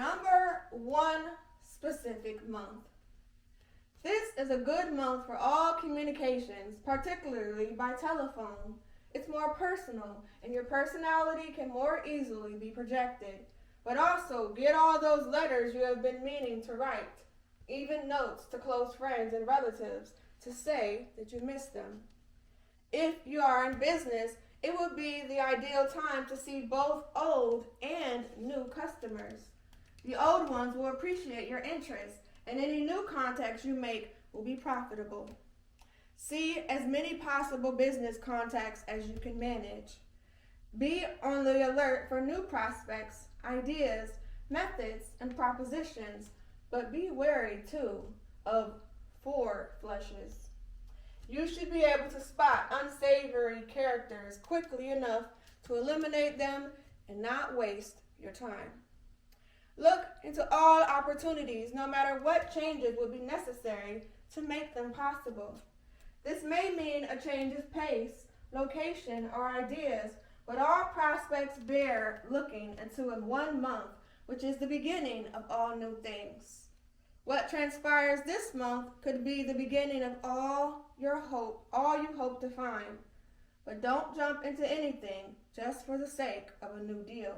Number 1, specific month. This is a good month for all communications, particularly by telephone. It's more personal, and your personality can more easily be projected. But also, get all those letters you have been meaning to write, even notes to close friends and relatives to say that you miss them. If you are in business, it would be the ideal time to see both old and new customers. The old ones will appreciate your interest, and any new contacts you make will be profitable. See as many possible business contacts as you can manage. Be on the alert for new prospects, ideas, methods, and propositions, but be wary too of 4 flushes. You should be able to spot unsavory characters quickly enough to eliminate them and not waste your time. Look into all opportunities, no matter what changes would be necessary to make them possible. This may mean a change of pace, location, or ideas, but all prospects bear looking into in 1 month, which is the beginning of all new things. What transpires this month could be the beginning of all you hope to find. But don't jump into anything just for the sake of a new deal.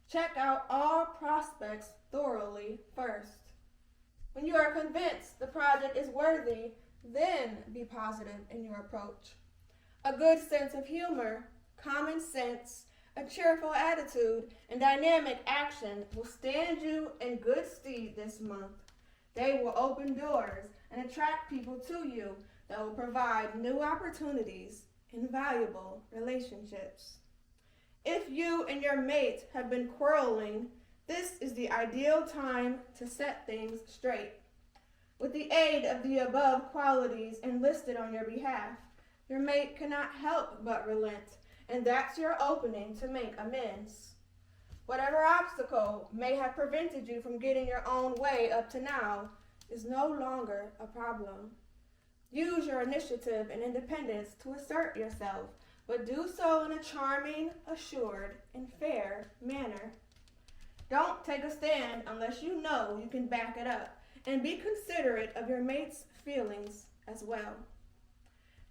Check out all prospects thoroughly first. When you are convinced the project is worthy, then be positive in your approach. A good sense of humor, common sense, a cheerful attitude, and dynamic action will stand you in good stead this month. They will open doors and attract people to you that will provide new opportunities and valuable relationships. If you and your mate have been quarreling, this is the ideal time to set things straight. With the aid of the above qualities enlisted on your behalf, your mate cannot help but relent, and that's your opening to make amends. Whatever obstacle may have prevented you from getting your own way up to now is no longer a problem. Use your initiative and independence to assert yourself, but do so in a charming, assured, and fair manner. Don't take a stand unless you know you can back it up, and be considerate of your mate's feelings as well.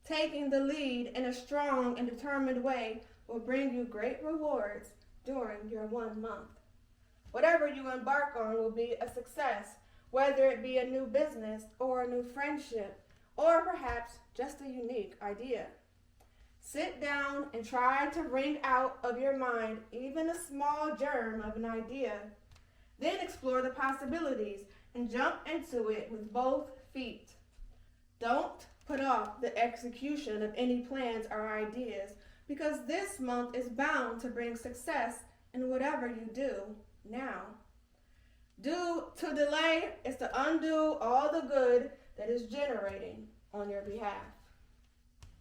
Taking the lead in a strong and determined way will bring you great rewards during your 1 month. Whatever you embark on will be a success, whether it be a new business or a new friendship, or perhaps just a unique idea. Sit down and try to wring out of your mind even a small germ of an idea. Then explore the possibilities and jump into it with both feet. Don't put off the execution of any plans or ideas, because this month is bound to bring success in whatever you do now. To delay is to undo all the good that is generating on your behalf.